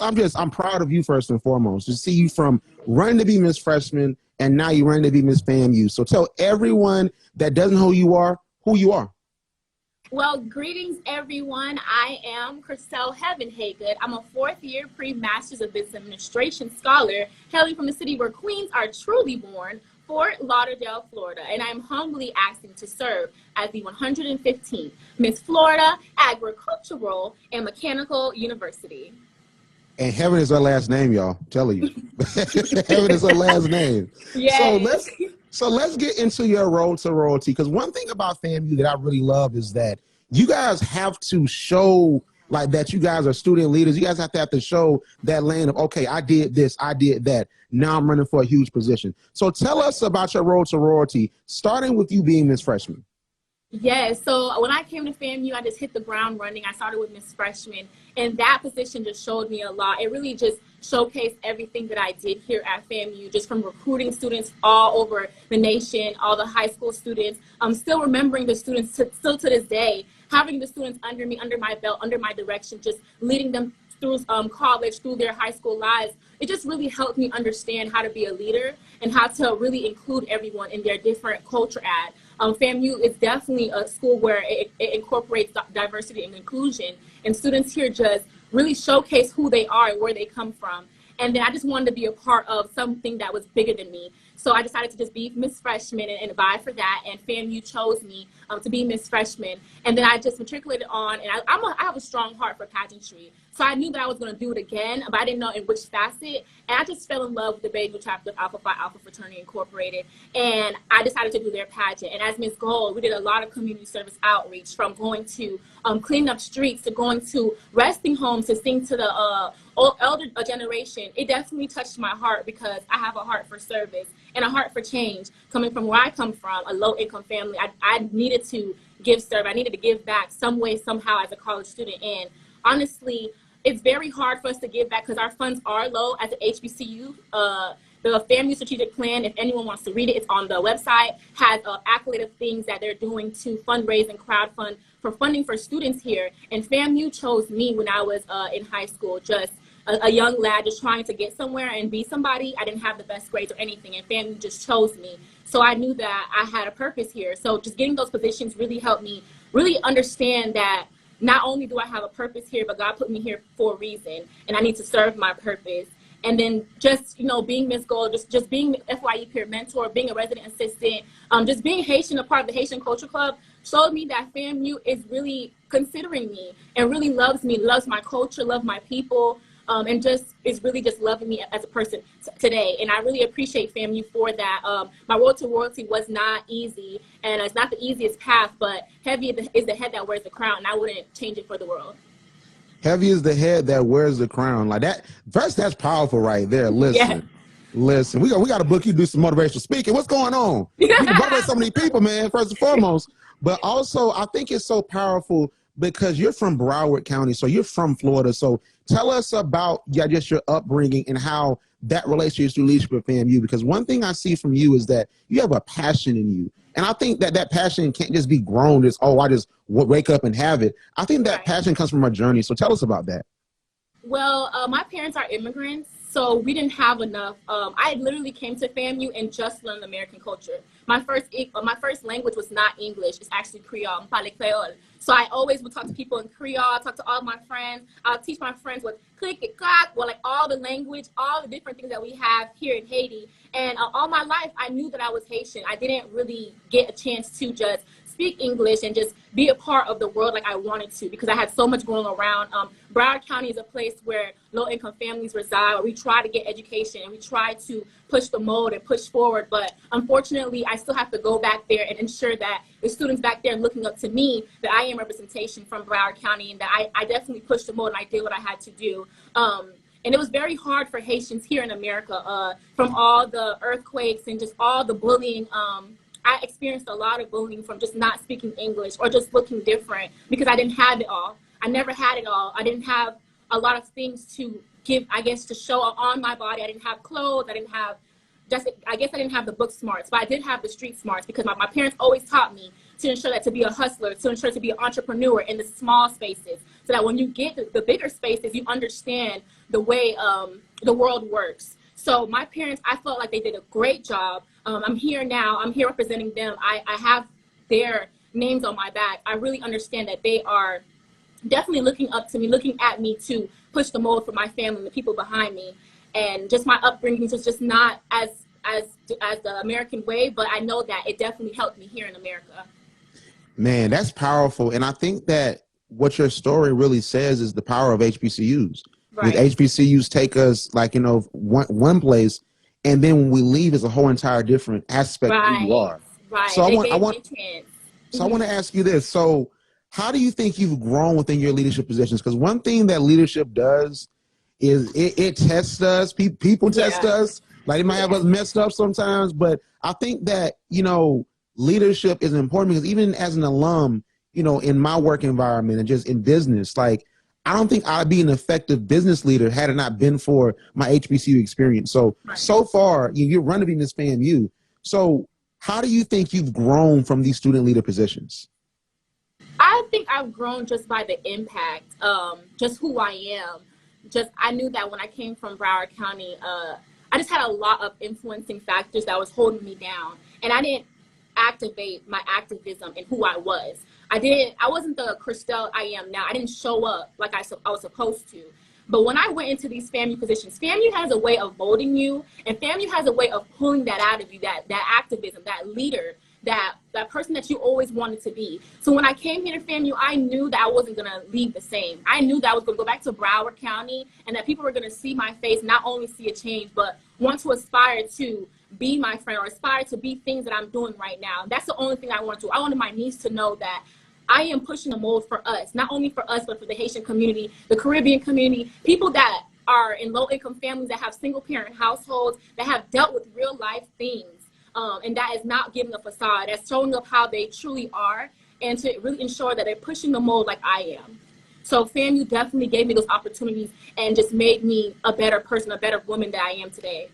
I'm proud of you first and foremost to see you from running to be Miss Freshman and now you're running to be Miss FAMU. So tell everyone that doesn't know who you are, who you are. Well, greetings, everyone. I am Christelle Haygood. I'm a fourth-year pre-Masters of Business Administration scholar, hailing from the city where queens are truly born, Fort Lauderdale, Florida, and I'm humbly asking to serve as the 115th Miss Florida Agricultural and Mechanical University. And Heaven is her last name, y'all. I'm telling you. Heaven is her last name. Yes. So let's get into your road to royalty, because one thing about FAMU that I really love is that you guys have to show like that you guys are student leaders. You guys have to show that lane of, okay, I did this, I did that. Now I'm running for a huge position. So tell us about your road to royalty, starting with you being Miss Freshman. Yes, so when I came to FAMU, I just hit the ground running. I started with Miss Freshman, and that position just showed me a lot. It really just showcased everything that I did here at FAMU, just from recruiting students all over the nation, all the high school students. I'm still remembering the students still to this day, having the students under me, under my belt, under my direction, just leading them through college, through their high school lives. It just really helped me understand how to be a leader and how to really include everyone in their different culture at. FAMU is definitely a school where it incorporates diversity and inclusion, and students here just really showcase who they are and where they come from. And then I just wanted to be a part of something that was bigger than me. So I decided to just be Miss Freshman and vie for that, and FAMU chose me to be Miss Freshman. And then I just matriculated on, and I have a strong heart for pageantry. So I knew that I was going to do it again, but I didn't know in which facet. And I just fell in love with the Bayview chapter of Alpha Phi Alpha Fraternity Incorporated. And I decided to do their pageant. And as Miss Gold, we did a lot of community service outreach, from going to cleaning up streets, to going to resting homes, to sing to the elder generation. It definitely touched my heart because I have a heart for service and a heart for change. Coming from where I come from, a low-income family, I needed to serve. I needed to give back some way, somehow, as a college student. And honestly, it's very hard for us to give back because our funds are low as an HBCU. The FAMU strategic plan, if anyone wants to read it, it's on the website, has an accolade of things that they're doing to fundraise and crowdfund for funding for students here. And FAMU chose me when I was in high school, just a young lad just trying to get somewhere and be somebody. I didn't have the best grades or anything, and FAMU just chose me. So I knew that I had a purpose here. So just getting those positions really helped me really understand that not only do I have a purpose here, but God put me here for a reason, and I need to serve my purpose. And then just, being Miss Gold, just being FYE peer mentor, being a resident assistant, just being Haitian, a part of the Haitian Culture Club, showed me that FAMU is really considering me and really loves me, loves my culture, loves my people, and just is really just loving me as a person today. And I really appreciate FAMU for that. My road to royalty was not easy, and it's not the easiest path, but heavy is the head that wears the crown, and I wouldn't change it for the world. Heavy is the head that wears the crown. Like that. First, that's powerful right there. Listen, listen. We got to book you to do some motivational speaking. What's going on? You can motivate so many people, man. First and foremost, but also I think it's so powerful because you're from Broward County, so you're from Florida. So tell us about just your upbringing and how that relates to your leadership at FAMU. Because one thing I see from you is that you have a passion in you. And I think that passion can't just be grown as, oh, I just wake up and have it. I think that passion comes from a journey. So tell us about that. Well, my parents are immigrants, so we didn't have enough. I literally came to FAMU and just learned American culture. My first language was not English. It's actually Creole. I'm parle Creole. So I always would talk to people in Creole, talk to all my friends. I'll teach my friends what click and clack, well, like all the language, all the different things that we have here in Haiti. And all my life, I knew that I was Haitian. I didn't really get a chance to just speak English and just be a part of the world like I wanted to, because I had so much going around. Broward County is a place where low-income families reside, where we try to get education and we try to push the mold and push forward. But unfortunately, I still have to go back there and ensure that the students back there looking up to me, that I am representation from Broward County, and that I definitely pushed the mold and I did what I had to do. And it was very hard for Haitians here in America, from all the earthquakes and just all the bullying. I experienced a lot of bullying from just not speaking English or just looking different, because I didn't have it all. I never had it all. I didn't have a lot of things to give, I guess, to show on my body. I didn't have clothes. I didn't have I didn't have the book smarts, but I did have the street smarts, because my parents always taught me to ensure that to be a hustler, to ensure to be an entrepreneur in the small spaces, so that when you get the bigger spaces, you understand the way the world works. So my parents, I felt like they did a great job. I'm here now. I'm here representing them. I have their names on my back. I really understand that they are definitely looking up to me, looking at me to push the mold for my family and the people behind me. And just my upbringing was just not as the American way, but I know that it definitely helped me here in America. Man, that's powerful. And I think that what your story really says is the power of HBCUs. Right. HBCUs take us like, you know, one place, and then when we leave, it's a whole entire different aspect of who you are. Right. So I want to ask you this. So how do you think you've grown within your leadership positions? Because one thing that leadership does is it tests us. People test us. Like, it might have us messed up sometimes, but I think that, you know, leadership is important because even as an alum, you know, in my work environment and just in business, like, I don't think I'd be an effective business leader had it not been for my HBCU experience. So, so far, you're running to be Miss FAMU. So how do you think you've grown from these student leader positions? I think I've grown just by the impact, just who I am. I knew that when I came from Broward County, I just had a lot of influencing factors that was holding me down. And I didn't activate my activism and who I was. I wasn't the Christelle I am now. I didn't show up like I was supposed to. But when I went into these FAMU positions, FAMU has a way of molding you, and FAMU has a way of pulling that out of you, that activism, that leader, that person that you always wanted to be. So when I came here to FAMU, I knew that I wasn't going to leave the same. I knew that I was going to go back to Broward County and that people were going to see my face, not only see a change, but want to aspire to be my friend or aspire to be things that I'm doing right now. That's the only thing I wanted to. I wanted my niece to know that I am pushing the mold for us, not only for us, but for the Haitian community, the Caribbean community, people that are in low-income families, that have single-parent households, that have dealt with real-life things. And that is not giving a facade. That's showing up how they truly are, and to really ensure that they're pushing the mold like I am. So FAMU definitely gave me those opportunities and just made me a better person, a better woman that I am today.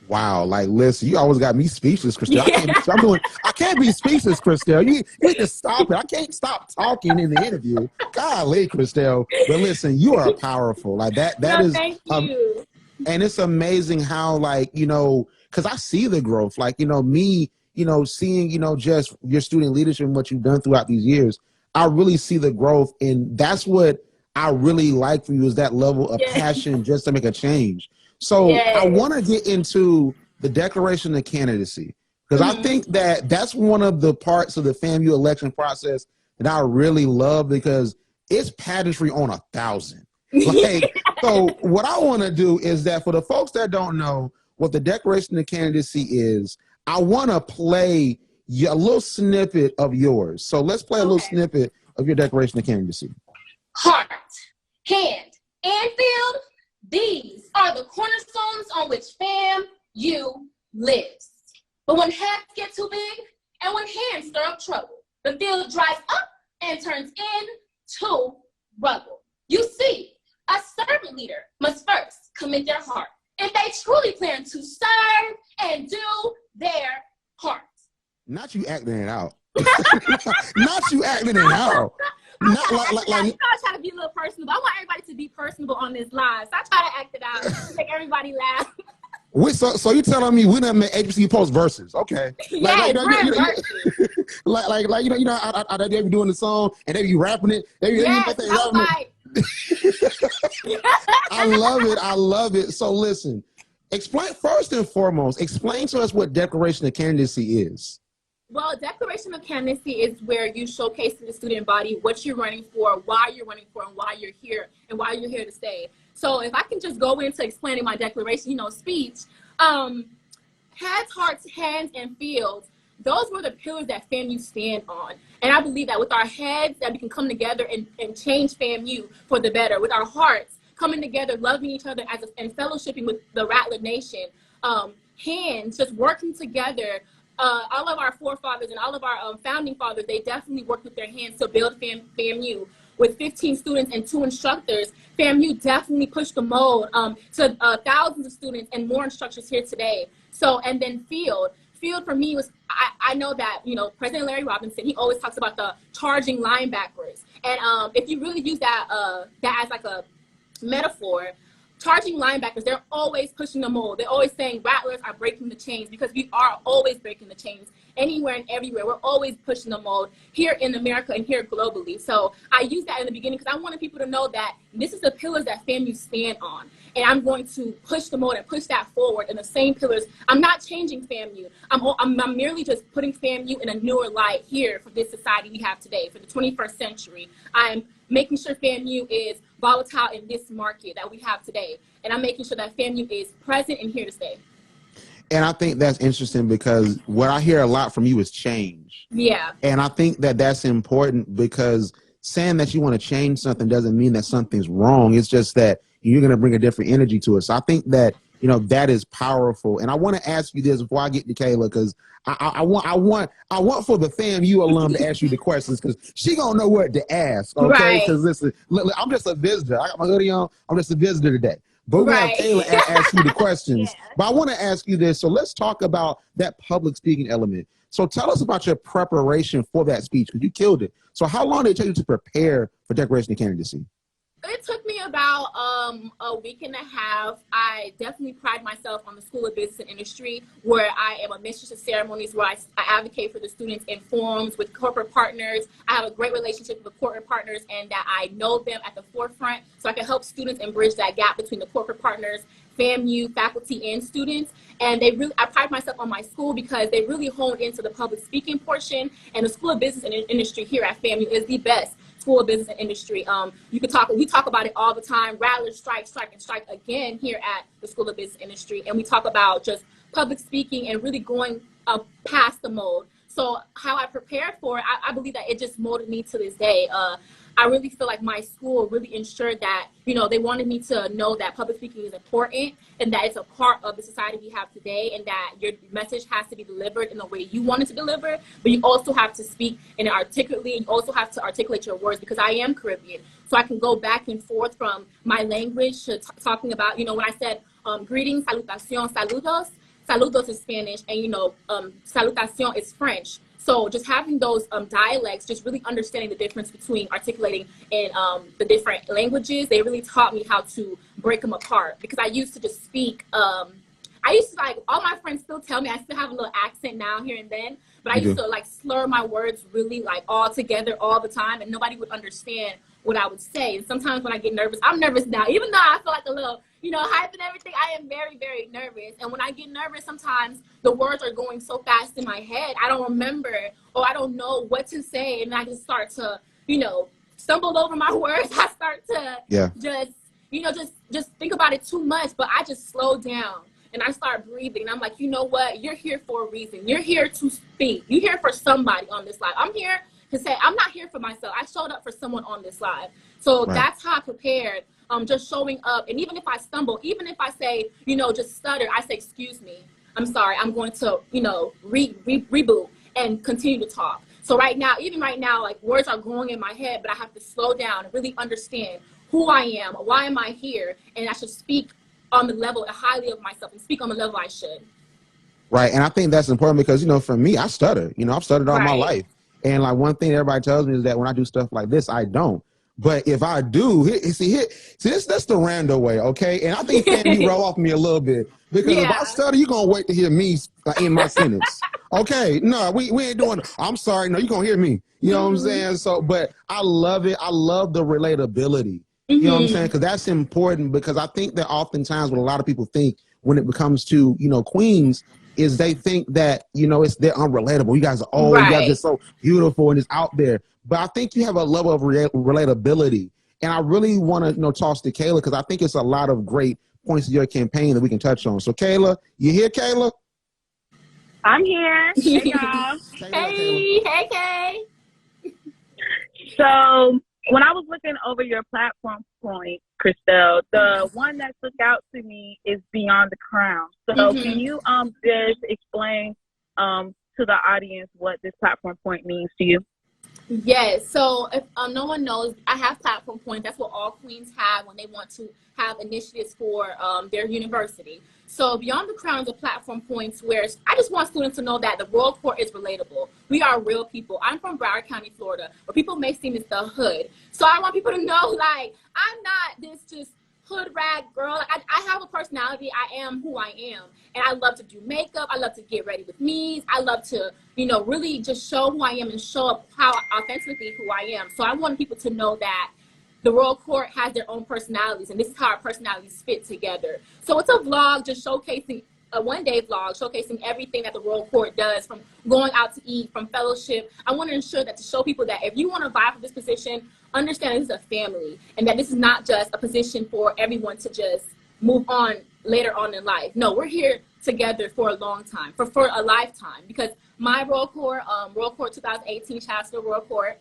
Wow, like, listen, you always got me speechless, Christelle. I can't be speechless, Christelle. You need to stop it. I can't stop talking in the interview. Golly, Christelle. But listen, you are powerful. Like that is thank you. And it's amazing how, like, you know, because I see the growth, like, you know, me, you know, seeing, you know, just your student leadership and what you've done throughout these years. I really see the growth, and that's what I really like from you, is that level of passion just to make a change. So I want to get into the declaration of candidacy, because I think that that's one of the parts of the FAMU election process that I really love, because it's pageantry on 1,000. Like, so what I want to do is that for the folks that don't know what the declaration of candidacy is, I want to play a little snippet of yours. So let's play a little snippet of your declaration of candidacy. Heart, hand, and field. These are the cornerstones on which FAMU lives. But when heads get too big and when hands stir up trouble, the field dries up and turns into rubble. You see, a servant leader must first commit their heart if they truly plan to serve and do their part. Not you acting it out. Not you acting it out. Not like I try to be a little personable. I want everybody to be personable on this live. So I try to act it out to make everybody laugh. So you telling me we done make HBCU post verses? Okay. Like, you know how they be doing the song and they be rapping it. I love it. So listen, explain first and foremost. Explain to us what declaration of candidacy is. Well, declaration of candidacy is where you showcase to the student body what you're running for, why you're running for, and why you're here, and why you're here to stay. So if I can just go into explaining my declaration, speech, heads, hearts, hands, and fields, those were the pillars that FAMU stand on. And I believe that with our heads, that we can come together and change FAMU for the better. With our hearts, coming together, loving each other and fellowshipping with the Rattler Nation. Hands, just working together. All of our forefathers and all of our founding fathers, they definitely worked with their hands to build FAMU. With 15 students and 2 instructors, FAMU definitely pushed the mold to thousands of students and more instructors here today. So, and then field. field for me was, I know that, you know, President Larry Robinson, he always talks about the charging linebackers. And if you really use that as like a metaphor, charging linebackers, they're always pushing the mold. They're always saying Rattlers are breaking the chains, because we are always breaking the chains anywhere and everywhere. We're always pushing the mold here in America and here globally. So I use that in the beginning because I wanted people to know that this is the pillars that FAMU stand on. And I'm going to push the mold and push that forward in the same pillars. I'm not changing FAMU. I'm merely just putting FAMU in a newer light here for this society we have today, for the 21st century. I'm making sure FAMU is volatile in this market that we have today. And I'm making sure that FAMU is present and here to stay. And I think that's interesting because what I hear a lot from you is change. Yeah. And I think that that's important because saying that you want to change something doesn't mean that something's wrong. It's just that you're going to bring a different energy to it. So I think that, you know, that is powerful. And I want to ask you this before I get to Kayla, because I want for the FAMU alum to ask you the questions, because she gonna know what to ask. Okay, because listen, I'm just a visitor. I got my hoodie on. I'm just a visitor today. But we have Kayla ask you the questions. But I want to ask you this. So let's talk about that public speaking element. So tell us about your preparation for that speech, because you killed it. So how long did it take you to prepare for Declaration of Candidacy? It took me about a week and a half. I definitely pride myself on the School of Business and Industry, where I am a mistress of ceremonies, where I advocate for the students in forums with corporate partners. I have a great relationship with corporate partners, and that I know them at the forefront, so I can help students and bridge that gap between the corporate partners, FAMU, faculty, and students. And I pride myself on my school because they really honed into the public speaking portion, and the School of Business and Industry here at FAMU is the best School of Business and Industry. We talk about it all the time. Rattlers strike, strike, and strike again here at the School of Business and Industry. And we talk about just public speaking and really going past the mold. So how I prepared for it, I believe that it just molded me to this day. I really feel like my school really ensured that, you know, they wanted me to know that public speaking is important and that it's a part of the society we have today, and that your message has to be delivered in the way you want it to deliver, but you also have to speak in it articulately, and you also have to articulate your words, because I am Caribbean. So I can go back and forth from my language to talking about, you know, when I said greetings, salutación, saludos. Saludos is Spanish, and, you know, salutación is French. So just having those dialects, just really understanding the difference between articulating in the different languages, they really taught me how to break them apart. Because I used to just speak, like, all my friends still tell me I still have a little accent now here and then, but I used to like slur my words really like all together all the time, and nobody would understand what I would say. And sometimes when I get nervous, I'm nervous now, even though I feel like a little, you know, hype and everything, I am very, very nervous. And when I get nervous, sometimes the words are going so fast in my head, I don't remember, or I don't know what to say. And I just start to, you know, stumble over my words. I start to just, you know, just think about it too much. But I just slow down and I start breathing. And I'm like, you know what? You're here for a reason. You're here to speak. You're here for somebody on this live. I'm here to say, I'm not here for myself. I showed up for someone on this live. So that's how I prepared. Just showing up. And even if I stumble, even if I say, you know, just stutter, I say, excuse me, I'm sorry, I'm going to, you know, reboot and continue to talk. So even right now, like, words are growing in my head, but I have to slow down and really understand who I am, why am I here, and I should speak on the level highly of myself and speak on the level I should. Right. And I think that's important because, you know, for me, I stutter. You know, I've stuttered all my life. And like one thing everybody tells me is that when I do stuff like this, I don't. But if I do, that's the Randall way, okay? And I think FAMU roll off me a little bit because if I stutter, you're gonna wait to hear me in my sentence. Okay, no, we ain't doing it. I'm sorry, no, you're gonna hear me. You know what I'm saying? So, but I love it. I love the relatability. You know what I'm saying? Because that's important, because I think that oftentimes what a lot of people think when it comes to, you know, queens is they think that, you know, they're unrelatable. You guys are old, you guys are so beautiful and it's out there. But I think you have a level of relatability. And I really want to, you know, toss to Kayla, because I think it's a lot of great points of your campaign that we can touch on. So Kayla, you here, Kayla? I'm here. Hey, y'all. Hey, Kay. So when I was looking over your platform point, Christelle, the one that stuck out to me is Beyond the Crown. So can you just explain to the audience what this platform point means to you? Yes. So if no one knows, I have platform points. That's what all queens have when they want to have initiatives for their university. So Beyond the Crown is a platform points where I just want students to know that the Royal Court is relatable. We are real people. I'm from Broward County, Florida, where people may seem it's the hood. So I want people to know, like, I'm not this just hood rag girl. Like, I have a personality. I am who I am. And I love to do makeup. I love to get ready with me. I love to, you know, really just show who I am and show up how authentically who I am. So I want people to know that the Royal Court has their own personalities, and this is how our personalities fit together. So it's a vlog just showcasing, a one-day vlog showcasing everything that the Royal Court does, from going out to eat, from fellowship. I want to ensure that to show people that if you want to vie for this position, understand this is a family, and that this is not just a position for everyone to just move on later on in life. No, we're here together for a long time, for a lifetime, because my Royal Court 2018 Chancellor Royal Court,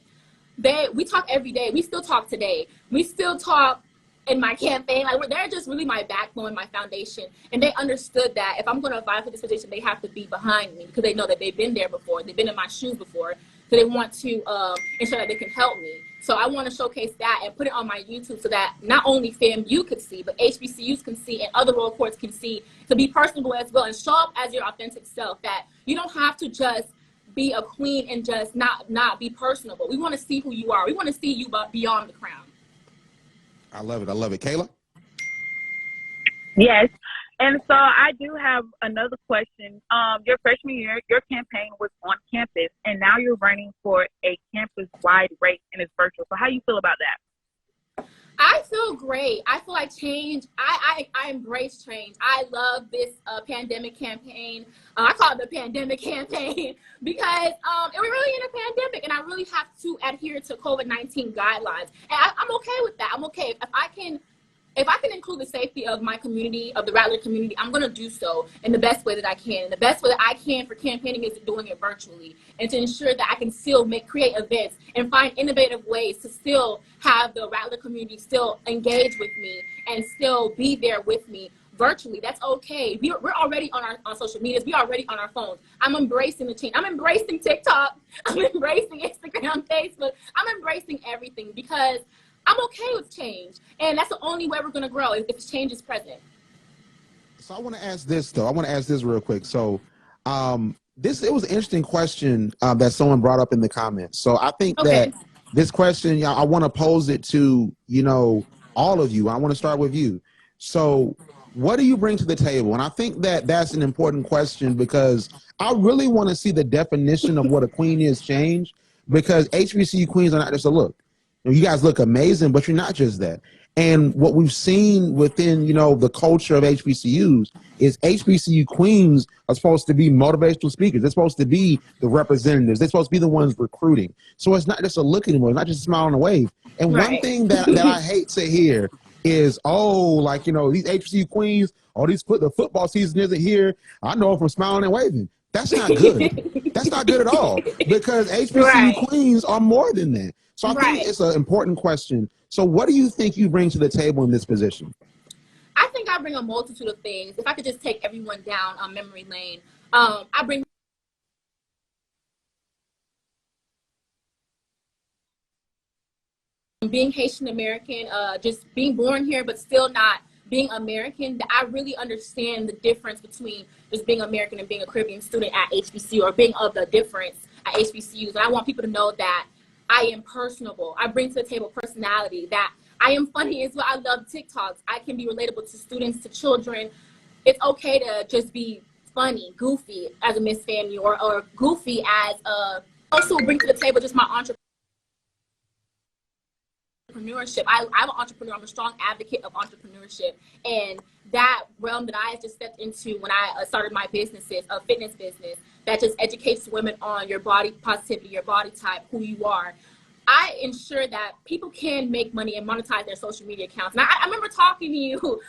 we talk every day. We still talk today. We still talk in my campaign. Like, they're just really my backbone, my foundation. And they understood that if I'm going to vie for this position, they have to be behind me, because they know that they've been there before. They've been in my shoes before. So they want to ensure that they can help me. So I want to showcase that and put it on my YouTube so that not only FAMU could see, but HBCUs can see and other Royal Courts can see, to be personable as well and show up as your authentic self, that you don't have to just be a queen and just not be personable. We want to see who you are. We want to see you beyond the crown. I love it. I love it. Kayla? Yes. And so I do have another question. Your freshman year, your campaign was on campus, and now you're running for a campus-wide race, and it's virtual. So how do you feel about that? I feel great. I feel like change. I embrace change. I love this pandemic campaign. I call it the pandemic campaign because we're really in a pandemic, and I really have to adhere to COVID-19 guidelines. And I'm okay with that. I'm okay. If I can include the safety of my community, of the Rattler community, I'm going to do so in the best way that I can. And the best way that I can for campaigning is doing it virtually, and to ensure that I can still create events and find innovative ways to still have the Rattler community still engage with me and still be there with me virtually. That's okay. We're already on social medias. We're already on our phones. I'm embracing the change. I'm embracing TikTok. I'm embracing Instagram, Facebook. I'm embracing everything because I'm okay with change, and that's the only way we're going to grow if change is present. So I want to ask this, though. I want to ask this real quick. So it was an interesting question that someone brought up in the comments. So I think that this question, I want to pose it to, all of you. I want to start with you. So what do you bring to the table? And I think that that's an important question, because I really want to see the definition of what a queen is change, because HBCU queens are not just a look. You guys look amazing, but you're not just that. And what we've seen within, the culture of HBCUs is HBCU queens are supposed to be motivational speakers. They're supposed to be the representatives. They're supposed to be the ones recruiting. So it's not just a look anymore. It's not just a smile and a wave. And one thing that I hate to hear is, these HBCU queens, the football season isn't here. I know them from smiling and waving. That's not good. That's not good at all, because HBCU queens are more than that. So I think it's an important question. So what do you think you bring to the table in this position? I think I bring a multitude of things. If I could just take everyone down on memory lane, I bring being Haitian American, just being born here, but still not being American. I really understand the difference between just being American and being a Caribbean student at HBCU, or being of the difference at HBCUs. And I want people to know that I am personable. I bring to the table personality, that I am funny as well. I love TikToks. I can be relatable to students, to children. It's okay to just be funny, goofy as a Miss FAMU, or goofy as also bring to the table just my entrepreneurship. I'm an entrepreneur. I'm a strong advocate of entrepreneurship. And that realm that I just stepped into when I started my businesses, a fitness business, that just educates women on your body positivity, your body type, who you are. I ensure that people can make money and monetize their social media accounts. And I remember talking to you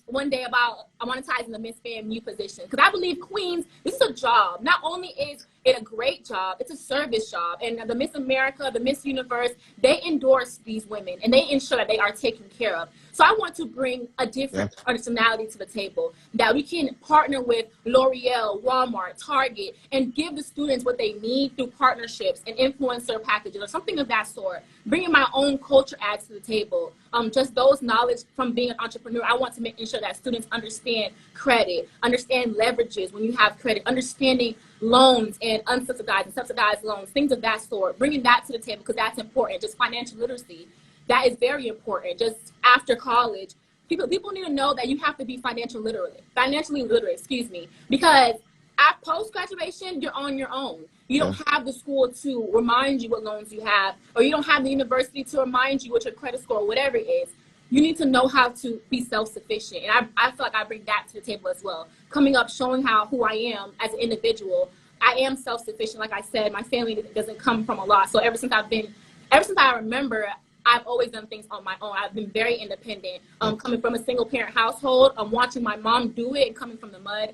one day about monetizing the Miss FAMU position, because I believe Queens, this is a job. Not only is it a great job, it's a service job. And the Miss America, the Miss Universe, they endorse these women and they ensure that they are taken care of. So I want to bring a different personality to the table, that we can partner with L'Oreal, Walmart, Target, and give the students what they need through partnerships and influencer packages or something of that sort. Bringing my own culture ads to the table. Just those knowledge from being an entrepreneur. I want to ensure that students understand credit, understand leverages when you have credit, understanding loans and unsubsidized and subsidized loans, things of that sort. Bringing that to the table, because that's important. Just financial literacy. That is very important. Just after college, people need to know that you have to be financially literate, because at post-graduation, you're on your own. You don't have the school to remind you what loans you have, or you don't have the university to remind you what your credit score, whatever it is. You need to know how to be self-sufficient. And I feel like I bring that to the table as well. Coming up, showing who I am as an individual. I am self-sufficient. Like I said, my family doesn't come from a lot. So ever since I remember, I've always done things on my own. I've been very independent. Coming from a single parent household, watching my mom do it and coming from the mud,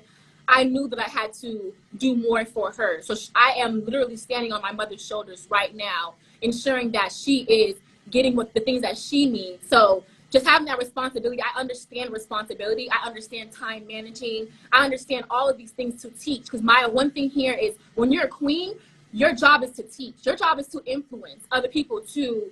I knew that I had to do more for her. So I am literally standing on my mother's shoulders right now, ensuring that she is getting the things that she needs. So just having that responsibility, I understand responsibility. I understand time managing. I understand all of these things to teach. Because my one thing here is, when you're a queen, your job is to teach. Your job is to influence other people to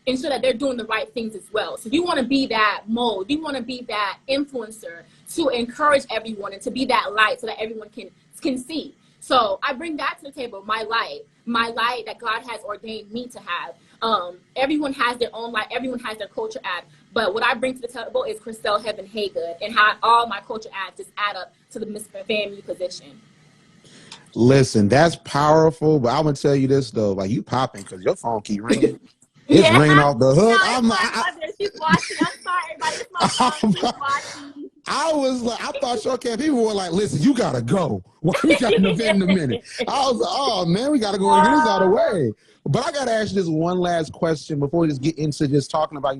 ensure that they're doing the right things as well. So you want to be that mold. You want to be that influencer to encourage everyone and to be that light so that everyone can see. So I bring that to the table, my light that God has ordained me to have. Everyone has their own light. Everyone has their culture ad. But what I bring to the table is Christelle Haygood, and how all my culture ads just add up to the Miss FAMU position. Listen, that's powerful. But I'm going to tell you this, though. Like, you popping because your phone keep ringing. It's ringing off the hook. No, my mother. She's watching. I'm sorry, everybody. It's my phone. She's watching. I thought your camp people were like, listen, you gotta go. We got an event in a minute. I was like, oh man, we gotta go and get this out of the way. But I gotta ask you this one last question before we just get into just talking about,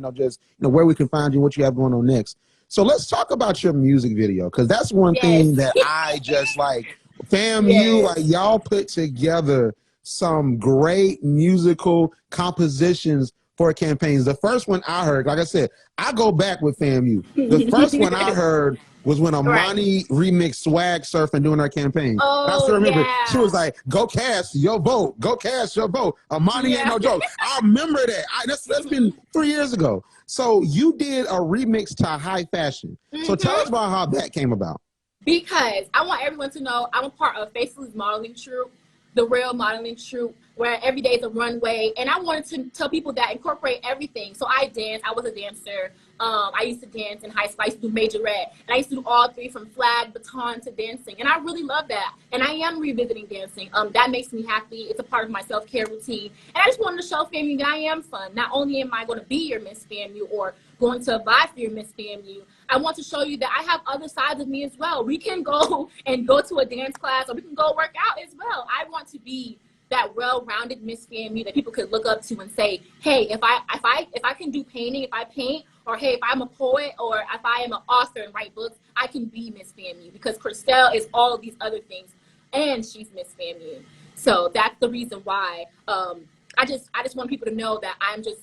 where we can find you, what you have going on next. So let's talk about your music video, because that's one thing that I just like. FAMU, like, y'all put together some great musical compositions for campaigns. The first one I heard, like I said, I go back with FAMU. The first one I heard was when Amani remixed Swag Surfing during her campaign. I still remember she was like, "Go cast your vote, go cast your vote." Amani ain't no joke. I remember that. That's been 3 years ago. So you did a remix to High Fashion. So tell us about how that came about. Because I want everyone to know I'm a part of Faceless Modeling Troupe, the real modeling troupe, where every day is a runway. And I wanted to tell people that incorporate everything. So I dance. I was a dancer. I used to dance in high school. I used to do majorette. And I used to do all three, from flag, baton to dancing. And I really love that. And I am revisiting dancing. That makes me happy. It's a part of my self-care routine. And I just wanted to show FAMU that I am fun. Not only am I going to be your Miss FAMU or going to vie for your Miss FAMU, I want to show you that I have other sides of me as well. We can go to a dance class, or we can go work out as well. I want to be that well-rounded Miss FAMU that people could look up to and say, hey, if I can do painting, if I paint, or hey, if I'm a poet, or if I am an author and write books, I can be Miss FAMU, because Christelle is all of these other things, and she's Miss FAMU. So that's the reason why I just want people to know that I'm just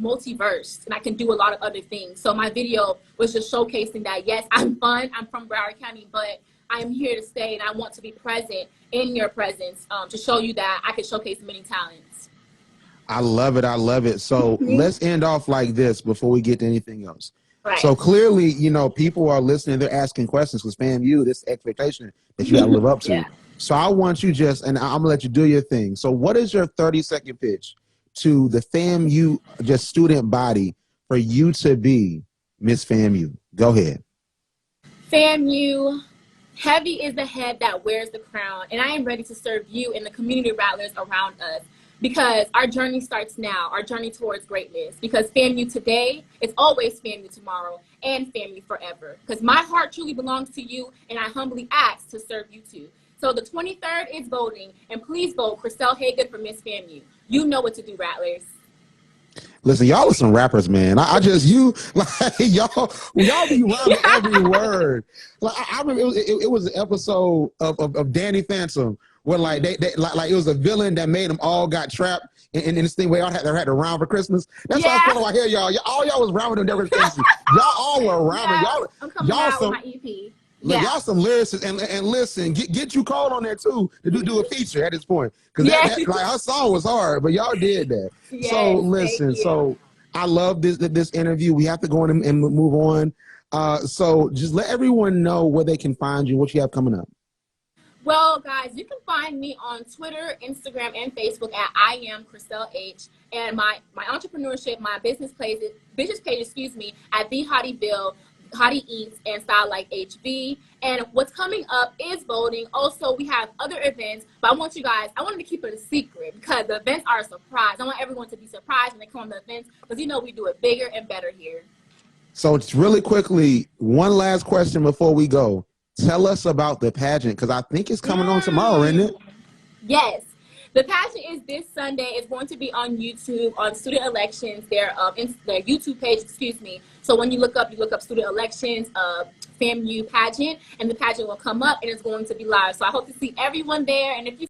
multiverse and I can do a lot of other things. So my video was just showcasing that, yes, I'm fun, I'm from Broward County, but I'm here to stay, and I want to be present in your presence to show you that I can showcase many talents. I love it. I love it. So let's end off like this before we get to anything else. Right. So clearly, people are listening. They're asking questions, because FAMU, this expectation that you got to live up to. So I want you and I'm going to let you do your thing. So what is your 30-second pitch to the FAMU student body for you to be Miss FAMU? Go ahead. FAMU, heavy is the head that wears the crown, and I am ready to serve you and the community rattlers around us, because our journey starts now, our journey towards greatness, because FAMU today is always FAMU tomorrow, and FAMU forever, because my heart truly belongs to you, and I humbly ask to serve you too. So the 23rd is voting, and please vote Christelle Haygood for Miss FAMU. You know what to do, Rattlers. Listen, y'all are some rappers, man. I just y'all be rhyming every word. Like I remember it was an episode of Danny Phantom where like they like it was a villain that made them all got trapped in this thing where y'all had to rhyme for Christmas. That's why I feel like I hear y'all. All y'all was rhyming on different things. Y'all all were rhyming. I'm coming out with my EP. Look, y'all some lyricists, and listen, get you called on there too to do a feature at this point, because like her song was hard, but y'all did that. So listen, so I love this interview. We have to go on and move on. So just let everyone know where they can find you, what you have coming up. Well, guys, you can find me on Twitter, Instagram, and Facebook at I am Christelle H. And my entrepreneurship, my business page, at The Hottie Bill. Hottie Eats and Style Like HB. And what's coming up is voting. Also, we have other events, but I wanted to keep it a secret because the events are a surprise. I want everyone to be surprised when they come on the events because we do it bigger and better here. So it's really quickly, one last question before we go. Tell us about the pageant because I think it's coming on tomorrow, isn't it? Yes. The pageant is this Sunday. It's going to be on YouTube, on Student Elections, their YouTube page, So when you look up Student Elections, FAMU pageant, and the pageant will come up and it's going to be live. So I hope to see everyone there. And if you